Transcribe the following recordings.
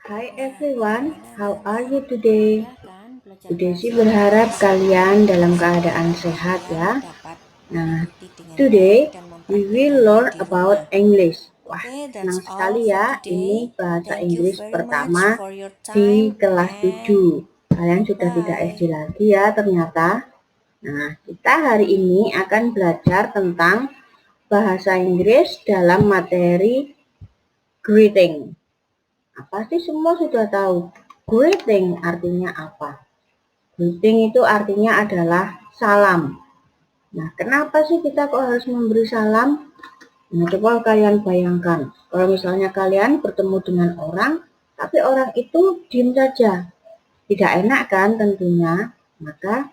Hi everyone, how are you today? Today sih berharap kalian dalam keadaan sehat ya. Nah, today we will learn about English. Wah, senang sekali ya, ini bahasa Inggris pertama di kelas 7. Kalian sudah tidak SD lagi ya ternyata. Nah, kita hari ini akan belajar tentang bahasa Inggris dalam materi greeting. Pasti semua sudah tahu greeting artinya apa. Greeting itu artinya adalah salam. Nah, kenapa sih kita kok harus memberi salam? Nah, coba kalian bayangkan, kalau misalnya kalian bertemu dengan orang, tapi orang itu diam saja. Tidak enak kan tentunya, maka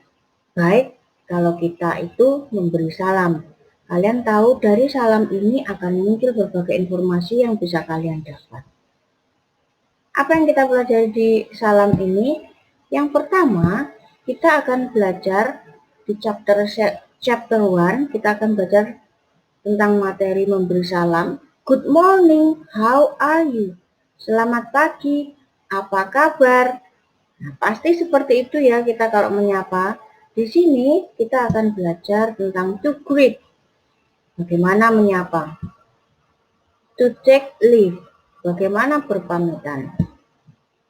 baik kalau kita itu memberi salam. Kalian tahu dari salam ini akan muncul berbagai informasi yang bisa kalian dapat. Apa yang kita pelajari di salam ini? Yang pertama, kita akan belajar di chapter 1, kita akan belajar tentang materi memberi salam. Good morning, how are you? Selamat pagi, apa kabar? Nah, pasti seperti itu ya kita kalau menyapa. Di sini kita akan belajar tentang to greet. Bagaimana menyapa? To take leave. Bagaimana berpamitan?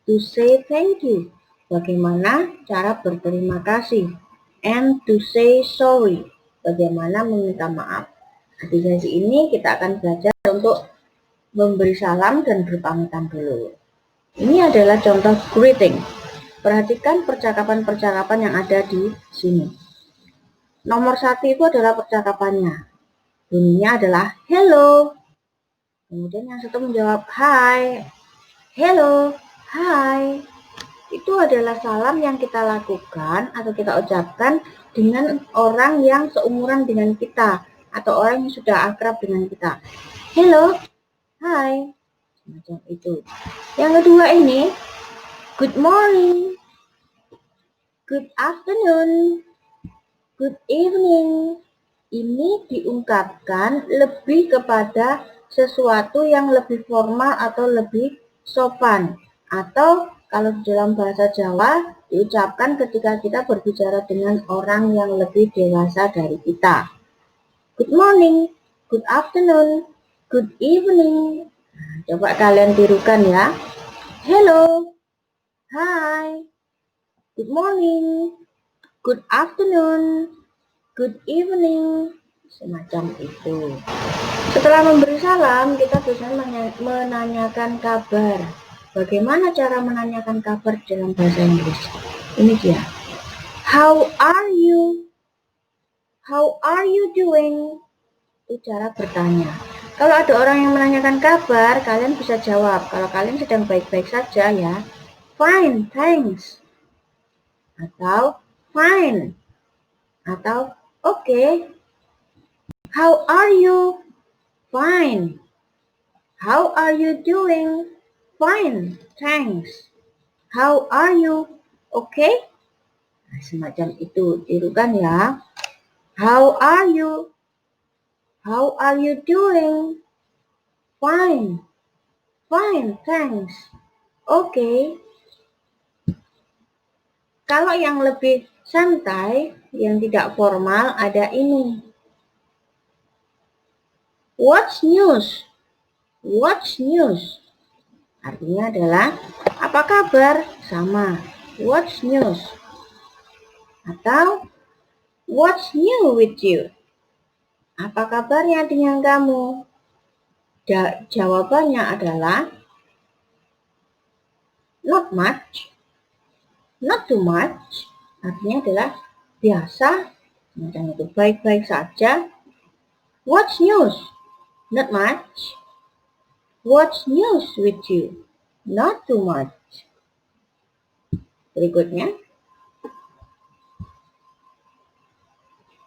To say thank you. Bagaimana cara berterima kasih. And to say sorry. Bagaimana meminta maaf. Nah, di sesi ini kita akan belajar untuk memberi salam dan berpamitan dulu. Ini adalah contoh greeting. Perhatikan percakapan-percakapan yang ada di sini. Nomor 1 itu adalah percakapannya. Bunyinya adalah hello. Kemudian yang satu menjawab hi. Hello, hi. Itu adalah salam yang kita lakukan atau kita ucapkan dengan orang yang seumuran dengan kita atau orang yang sudah akrab dengan kita. Hello, hi, macam itu. Yang kedua ini, good morning, good afternoon, good evening. Ini diungkapkan lebih kepada sesuatu yang lebih formal atau lebih sopan, atau kalau dalam bahasa Jawa diucapkan ketika kita berbicara dengan orang yang lebih dewasa dari kita. Good morning, good afternoon, good evening. Nah, coba kalian tirukan ya. Hello, hi, good morning, good afternoon, good evening. Semacam itu. Setelah memberi salam, kita biasanya menanyakan kabar. Bagaimana cara menanyakan kabar dalam bahasa Inggris? Ini dia. How are you? How are you doing? Itu cara bertanya. Kalau ada orang yang menanyakan kabar, kalian bisa jawab. Kalau kalian sedang baik-baik saja ya. Fine, thanks. Atau fine. Atau okay. How are you? Fine. How are you doing? Fine, thanks. How are you? Okay? Nah, semacam itu, tirukan ya. How are you? How are you doing? Fine. Fine, thanks. Okay. Kalau yang lebih santai, yang tidak formal, ada ini. What's news? What's news? Artinya adalah, apa kabar? Sama. What's news? Atau, what's new with you? Apa kabarnya dengan kamu? Jawabannya adalah, not much. Not too much. Artinya adalah, biasa. Macam itu, baik-baik saja. What's news? Not much. What's news with you? Not too much. Berikutnya.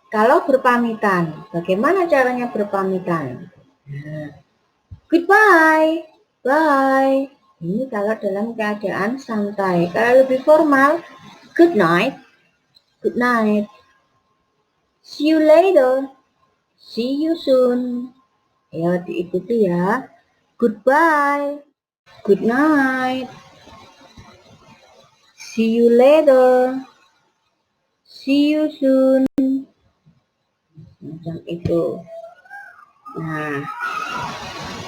Kalau berpamitan, bagaimana caranya berpamitan? Goodbye, bye. Ini kalau dalam keadaan santai. Kalau lebih formal, good night, good night. See you later, see you soon. Ya, diikuti ya. Goodbye, good night, See you later. See you soon. Macam itu. Nah,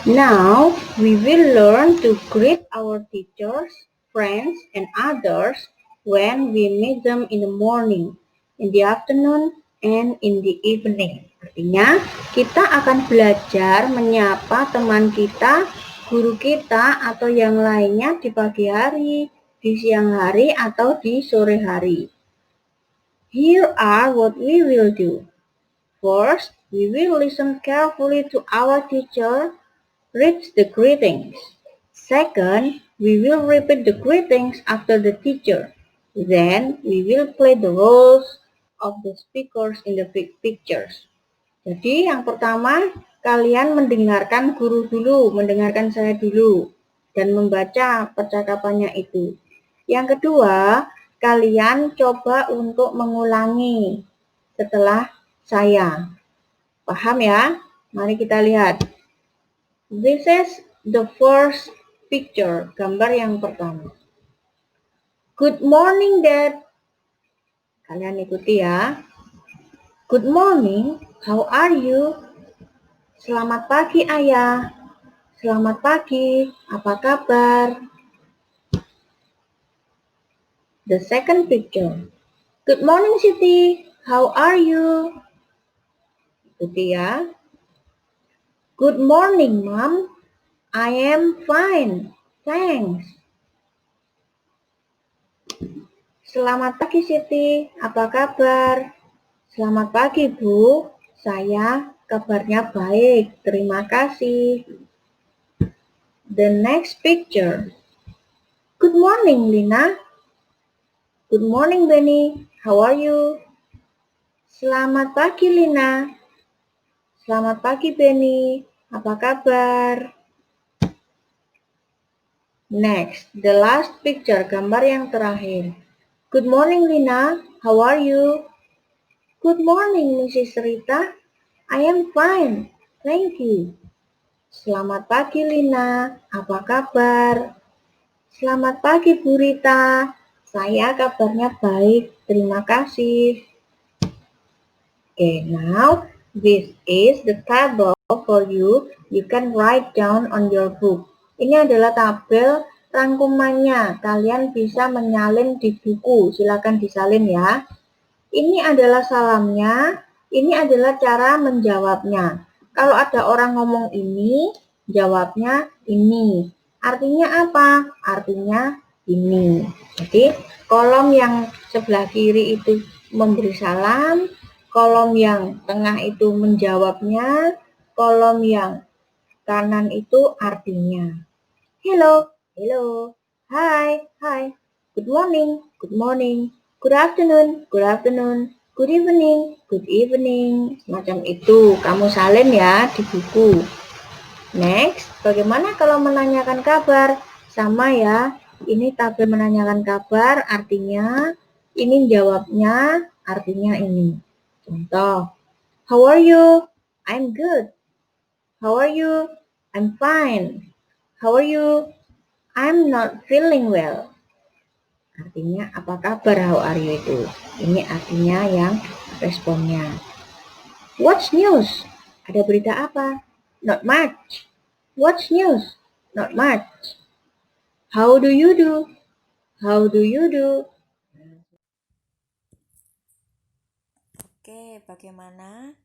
now we will learn to greet our teachers, friends, and others when we meet them in the morning, in the afternoon, and in the evening. Artinya, kita akan belajar menyapa teman kita, guru kita, atau yang lainnya di pagi hari, di siang hari, atau di sore hari. Here are what we will do. First, we will listen carefully to our teacher read the greetings. Second, we will repeat the greetings after the teacher. Then, we will play the roles of the speakers in the pictures. Jadi, yang pertama, kalian mendengarkan guru dulu, mendengarkan saya dulu, dan membaca percakapannya itu. Yang kedua, kalian coba untuk mengulangi setelah saya. Paham ya? Mari kita lihat. This is the first picture, gambar yang pertama. Good morning, Dad. Kalian ikuti ya. Good morning, how are you? Selamat pagi, Ayah. Selamat pagi, apa kabar? The second picture. Good morning, Siti. How are you? Ikuti ya. Good morning, Mom. I am fine. Thanks. Selamat pagi, Siti. Apa kabar? Selamat pagi, Bu. Saya kabarnya baik. Terima kasih. The next picture. Good morning, Lina. Good morning, Benny. How are you? Selamat pagi, Lina. Selamat pagi, Benny. Apa kabar? Next, the last picture, gambar yang terakhir. Good morning, Lina. How are you? Good morning, Mrs. Rita. I am fine. Thank you. Selamat pagi, Lina. Apa kabar? Selamat pagi, Bu Rita. Saya kabarnya baik. Terima kasih. Okay, now this is the table for you. You can write down on your book. Ini adalah tabel rangkumannya. Kalian bisa menyalin di buku. Silakan disalin ya. Ini adalah salamnya. Ini adalah cara menjawabnya. Kalau ada orang ngomong ini, jawabnya ini. Artinya apa? Artinya ini. Jadi, kolom yang sebelah kiri itu memberi salam. Kolom yang tengah itu menjawabnya, kolom yang kanan itu artinya. Hello, hello, hi, hi, good morning, good morning, good afternoon, good afternoon, good evening, good evening. Semacam itu, kamu salin ya di buku. Next, bagaimana kalau menanyakan kabar? Sama ya, ini tabel menanyakan kabar artinya, ini jawabnya artinya ini. Contoh, how are you? I'm good. How are you? I'm fine. How are you? I'm not feeling well. Artinya, apa kabar how are you itu? Ini artinya yang responnya. What's news? Ada berita apa? Not much. What's news? Not much. How do you do? How do you do? Oke, bagaimana?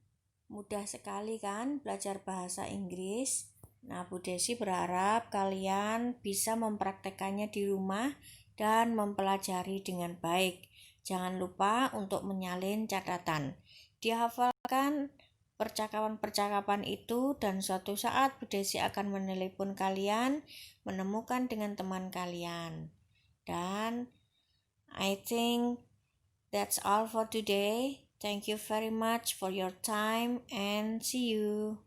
Mudah sekali kan belajar bahasa Inggris? Nah, Bu Desi berharap kalian bisa mempraktekannya di rumah dan mempelajari dengan baik. Jangan lupa untuk menyalin catatan. Dihafalkan percakapan-percakapan itu dan suatu saat Bu Desi akan menelepon kalian, menemukan dengan teman kalian. Dan I think that's all for today. Thank you very much for your time and see you.